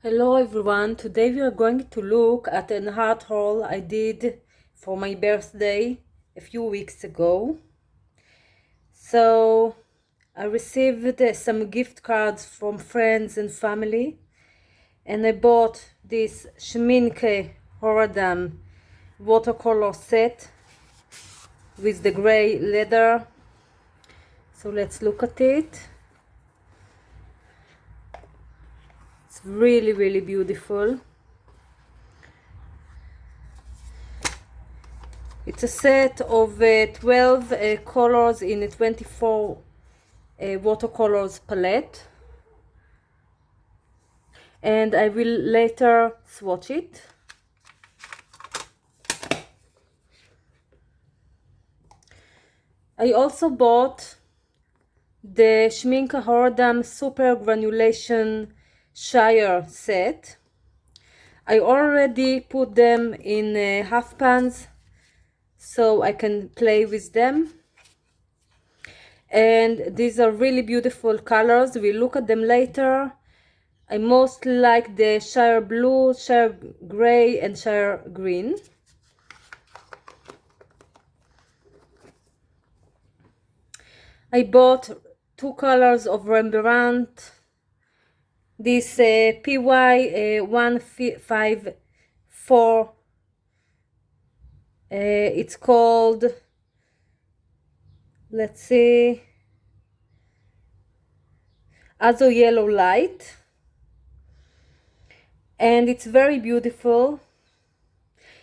Hello everyone, today we are going to look at an art haul I did for my birthday a few weeks ago. So I received some gift cards from friends and family, and I bought this Schminke Horadam watercolor set with the gray leather. So let's look at it. It's really beautiful. It's a set of 12 colors in a 24 watercolors palette, and I will later swatch it. I also bought the Schminke Horadam Super Granulation Shire set. I already put them in half pans so I can play with them, and these are really beautiful colors. We'll look at them later. I mostly like the Shire Blue, Shire Gray and Shire Green. I bought two colors of Rembrandt. This PY 154. It's called, let's see, Azo Yellow Light, and it's very beautiful.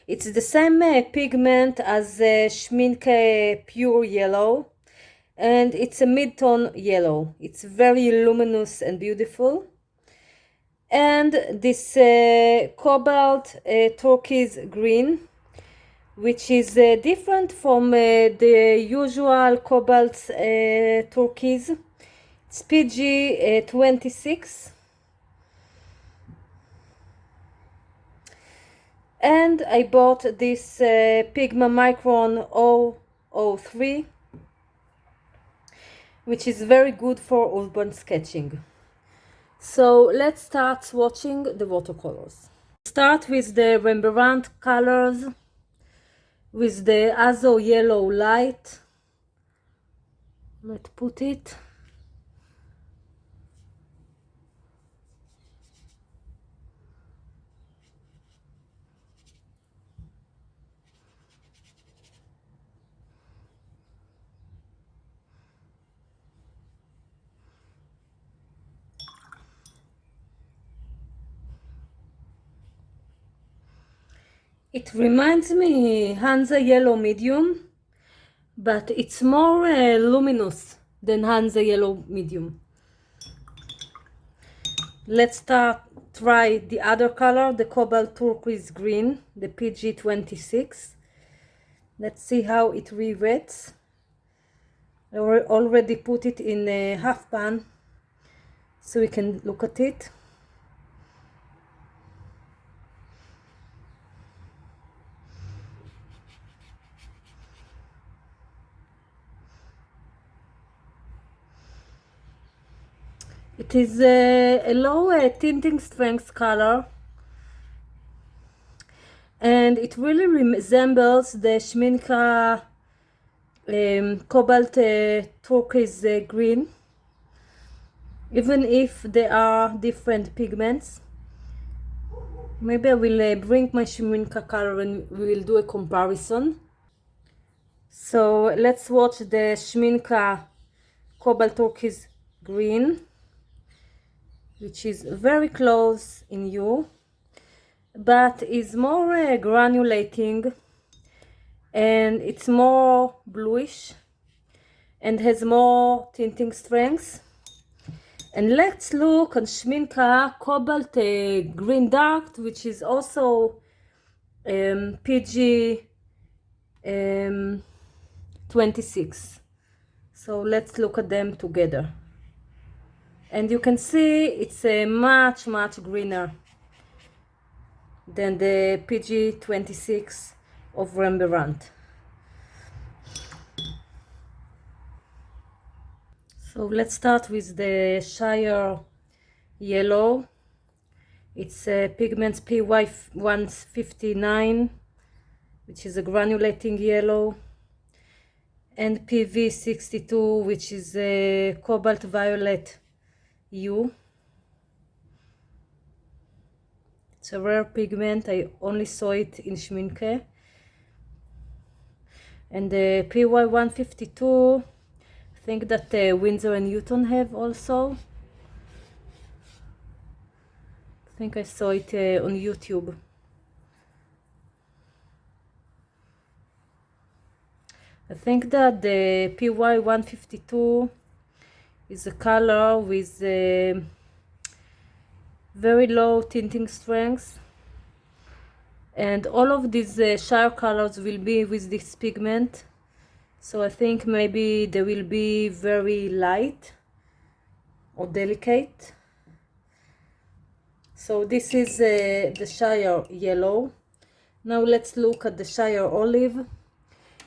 It's the same pigment as Schminke Pure Yellow, and it's a mid-tone yellow. It's very luminous and beautiful. And this cobalt turquoise green, which is different from the usual cobalt turquoise. It's PG 26. And I bought this Pigma Micron 003, which is very good for urban sketching. So let's start swatching the watercolors. Start with the Rembrandt colors with the Azo Yellow Light. Let's put it. It reminds me Hansa Yellow Medium, but it's more luminous than Hansa Yellow Medium. Let's try the other color, the Cobalt Turquoise Green, the PG 26. Let's see how it re-wets. I already put it in a half pan so we can look at it. It is a low tinting strength color, and it really resembles the Schminke cobalt turquoise green, even if they are different pigments. Maybe I will bring my Schminke color and we will do a comparison. So let's watch the Schminke cobalt turquoise green, which is very close in hue, but is more granulating, and it's more bluish and has more tinting strength. And let's look on Schminke Cobalt Green Dark, which is also PG 26. So let's look at them together. And you can see it's much greener than the PG 26 of Rembrandt. So let's start with the Shire Yellow. It's pigments PY159, which is a granulating yellow, and PV62, which is a cobalt violet hue. It's a rare pigment, I only saw it in Schminke. And the PY152, I think that Winsor and Newton have also. I think I saw it on YouTube. I think that the PY152 is a color with very low tinting strength, and all of these Shire colors will be with this pigment, so I think maybe they will be very light or delicate. So this is the Shire yellow. Now let's look at the Shire olive.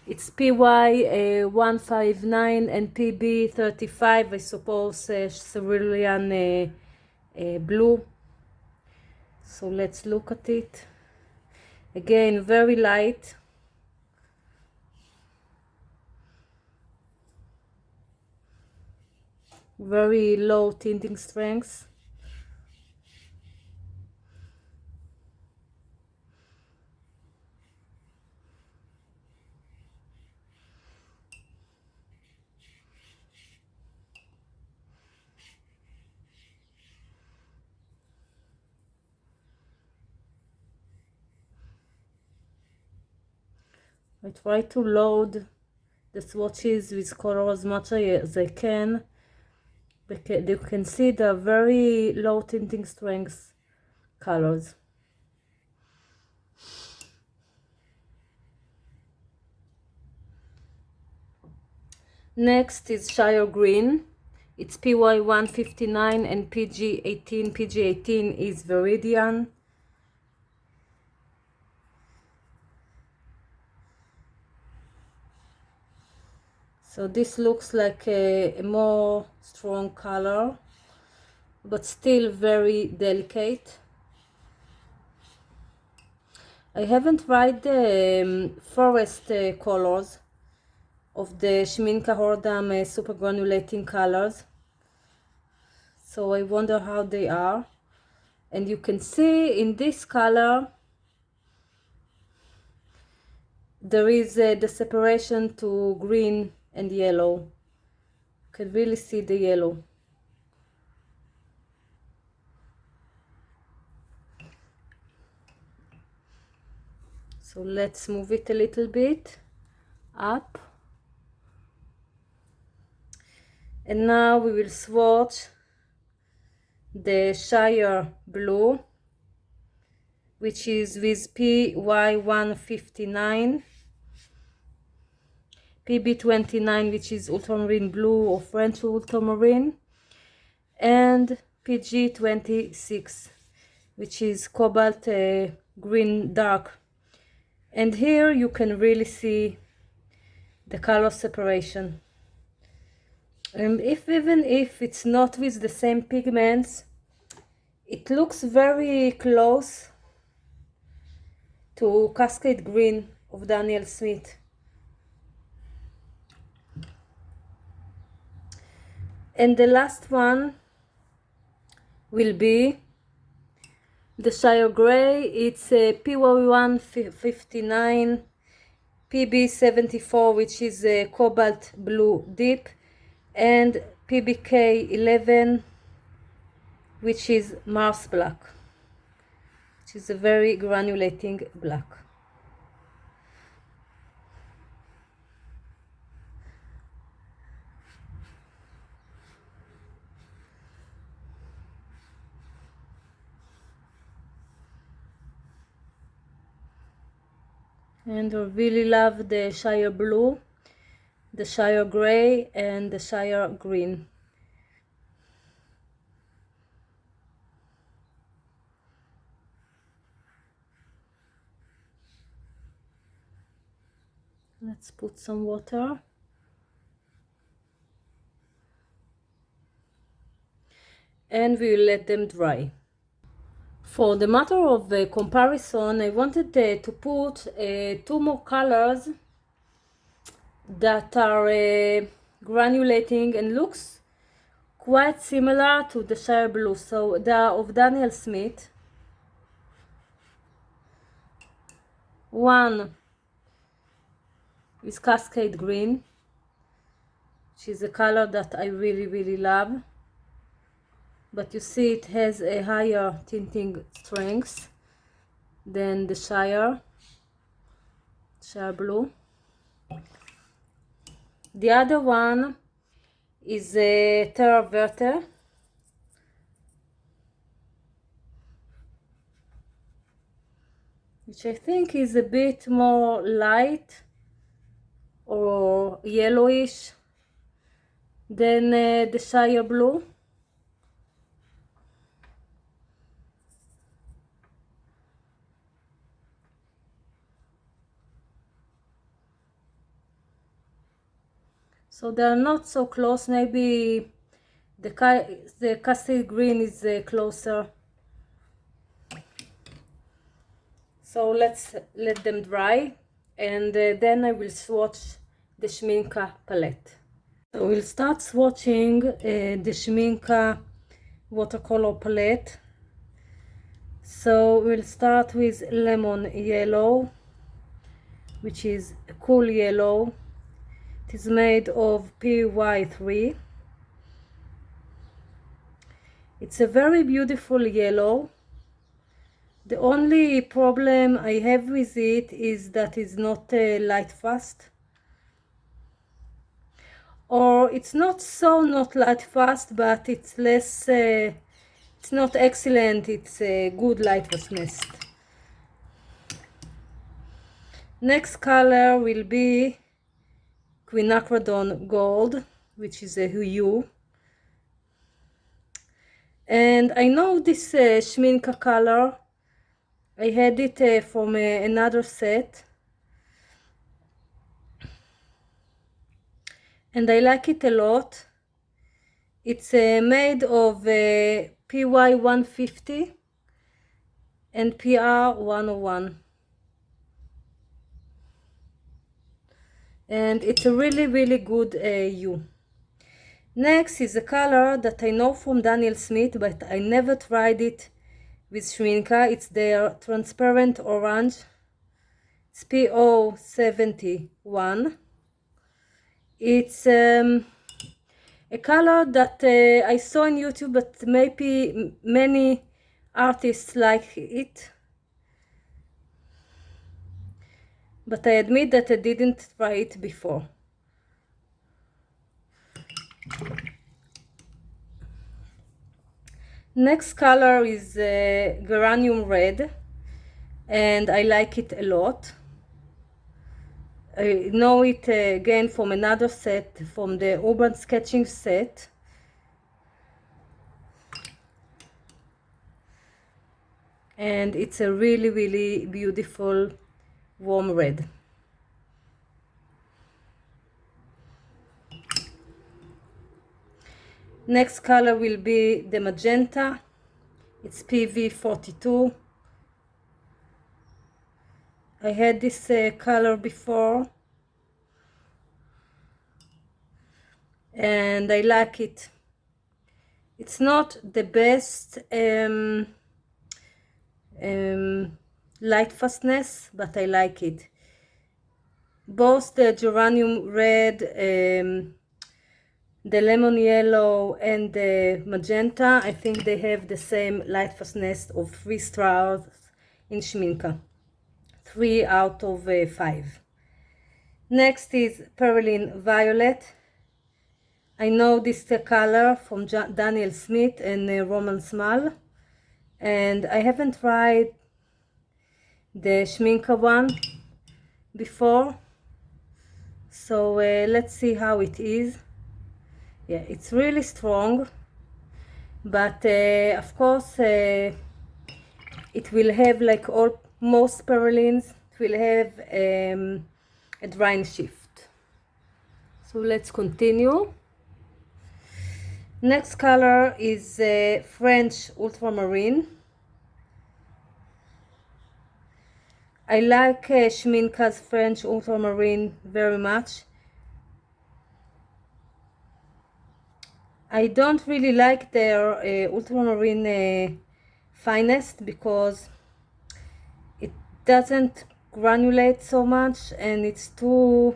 It's PY159 and PB35, I suppose cerulean blue. So let's look at it. Again, very light. Very low tinting strength. I try to load the swatches with color as much as I can. You can see the very low tinting strength colors. Next is Shire green. It's PY159 and PG18. PG18 is Viridian. So this looks like a more strong color, but still very delicate. I haven't tried the forest colors of the Schminke Hordam super granulating colors, so I wonder how they are. And you can see in this color there is the separation to green and yellow. You can really see the yellow. So let's move it a little bit up. And now we will swatch the Shire blue, which is with PY159, PB29, which is ultramarine blue or French ultramarine, and PG26, which is cobalt green dark. And here you can really see the color separation. And even if it's not with the same pigments, it looks very close to Cascade Green of Daniel Smith. And the last one will be the Shire Grey. It's a PY159, PB74, which is a cobalt blue deep, and PBK11, which is Mars black, which is a very granulating black. And I really love the Shire blue, the Shire grey, and the Shire green. Let's put some water. And we will let them dry. For the matter of comparison, I wanted to put two more colors that are granulating and looks quite similar to the Shire Blue. So they are of Daniel Smith. One is Cascade Green, which is a color that I really love. But you see it has a higher tinting strength than the Shire Blue. The other one is a Terra Verte, which I think is a bit more light or yellowish than the Shire Blue. So they are not so close. Maybe the Cascade Green is closer. So let's let them dry, and then I will swatch the Schminka palette. So we'll start swatching the Schminka watercolor palette. So we'll start with Lemon Yellow, which is a cool yellow. It is made of PY3. It's a very beautiful yellow. The only problem I have with it is that it's not light fast, or it's not light fast, but it's less it's not excellent, it's a good light fastness. Next color will be Quinacridone Gold, which is a hue. And I know this Schminka color. I had it from another set, and I like it a lot. It's made of PY 150 and PR 101, and it's a really good hue. Next is a color that I know from Daniel Smith, but I never tried it with Schminka. It's their transparent orange. It's PO 71. It's a color that I saw on YouTube, but maybe many artists like it. But I admit that I didn't try it before. Next color is Geranium Red, and I like it a lot. I know it again from another set, from the Urban Sketching set. And it's a really beautiful warm red. Next color will be the magenta. It's PV42. I had this color before, and I like it. It's not the best light fastness, but I like it. Both the geranium red, the lemon yellow, and the magenta, I think they have the same light fastness of 3 stars in Schminka. 3 out of 5. Next is Perylene Violet. I know this color from Daniel Smith and Roman Small, and I haven't tried the Schminka one before, so let's see how it is. Yeah, it's really strong, but of course it will have, like most Perylines, it will have a drying shift. So let's continue. Next color is French Ultramarine. I like Schminka's French ultramarine very much. I don't really like their ultramarine finest because it doesn't granulate so much and it's too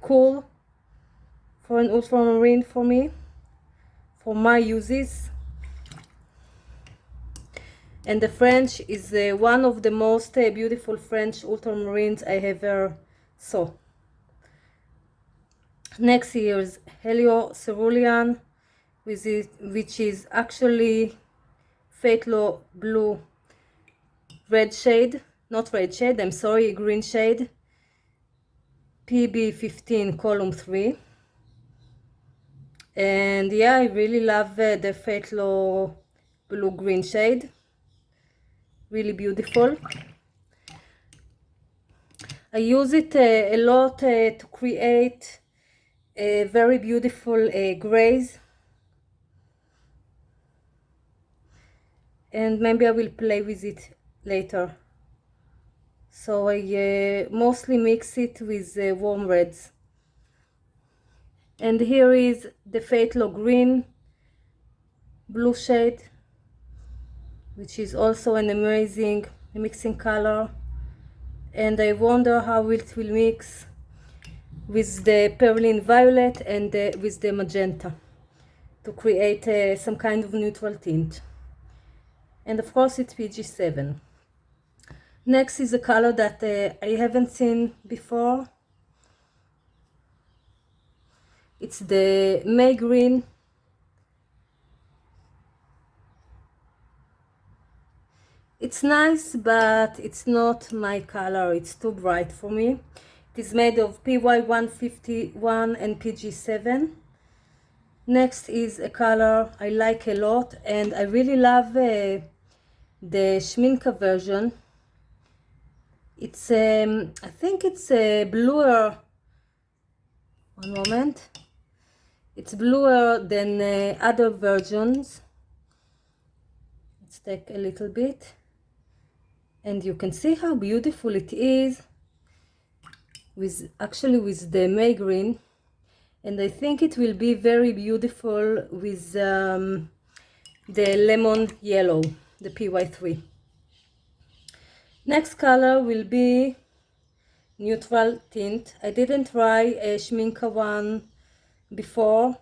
cool for an ultramarine for me, for my uses. And the French is one of the most beautiful French ultramarines I have ever saw. Next here's Helio Cerulean, which is actually Phthalo Blue red shade, not red shade, I'm sorry, green shade, PB15 column 3. And yeah, I really love the Phthalo Blue green shade, really beautiful. I use it a lot to create very beautiful grays, and maybe I will play with it later. So I mostly mix it with warm reds. And here is the Phthalo green blue shade, which is also an amazing mixing color, and I wonder how it will mix with the Perlin violet and with the magenta to create some kind of neutral tint. And of course it's PG7. Next is a color that I haven't seen before. It's the May green. It's nice, but it's not my color. It's too bright for me. It is made of PY151 and PG7. Next is a color I like a lot, and I really love the Schminka version. It's I think it's a bluer. One moment. It's bluer than other versions. Let's take a little bit, and you can see how beautiful it is with the May green, and I think it will be very beautiful with the lemon yellow, the PY3. Next color will be neutral tint. I didn't try a Schminka one before,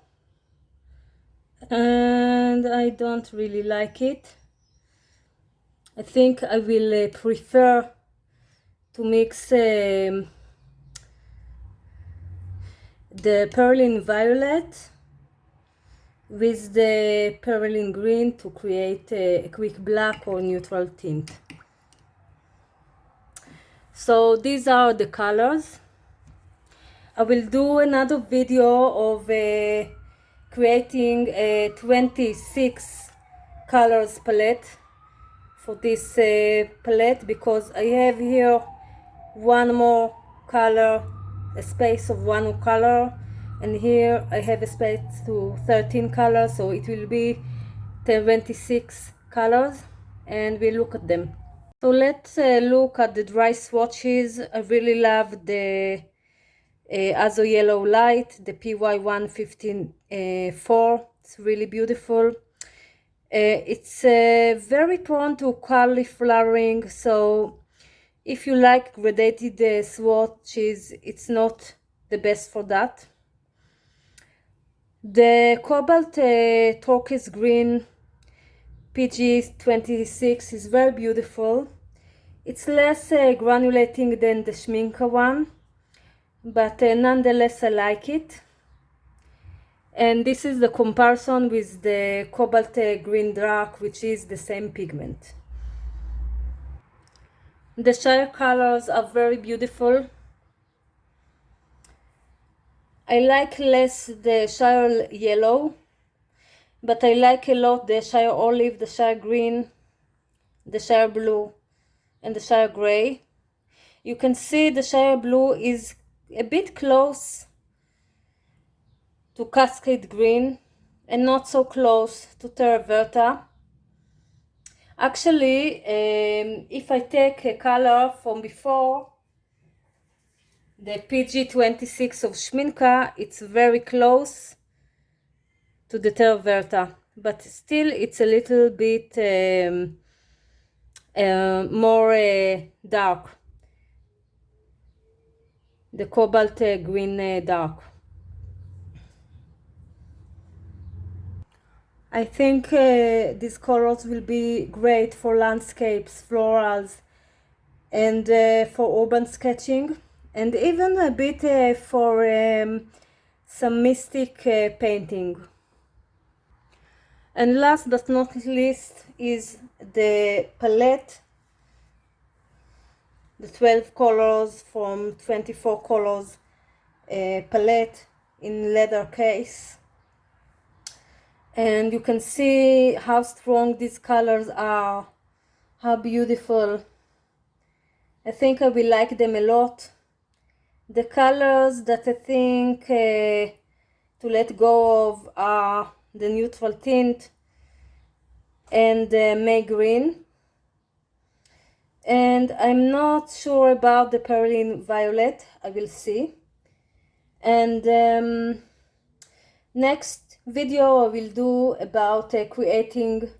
and I don't really like it. I think I will prefer to mix the Perlin violet with the Perlin green to create a quick black or neutral tint. So these are the colors. I will do another video of creating a 26 colors palette for this palette, because I have here one more color, a space of one more color, and here I have a space to 13 colors, so it will be 26 colors, and we look at them. So let's look at the dry swatches. I really love the Azo Yellow Light, the PY154. It's really beautiful. It's very prone to cauliflowering, so if you like gradated swatches, it's not the best for that. The Cobalt Turquoise Green PG26 is very beautiful. It's less granulating than the Schminka one, but nonetheless I like it. And this is the comparison with the Cobalt Green Dark, which is the same pigment. The Shire colors are very beautiful. I like less the Shire Yellow, but I like a lot the Shire Olive, the Shire Green, the Shire Blue, and the Shire Gray. You can see the Shire Blue is a bit close to Cascade Green and not so close to Terra Verte. Actually, if I take a color from before, the PG26 of Schminka, it's very close to the Terra Verta, but still it's a little bit more dark, the cobalt green dark. I think these colors will be great for landscapes, florals, and for urban sketching, and even a bit for some mystic painting. And last but not least is the palette, the 12 colors from 24 colors palette in leather case. And you can see how strong these colors are, how beautiful. I think I will like them a lot. The colors that I think to let go of are the neutral tint and the May green. And I'm not sure about the Perlin violet. I will see. And next video I will do about creating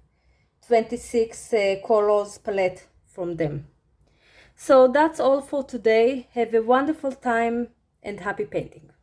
26 colors palette from them. So that's all for today. Have a wonderful time and happy painting.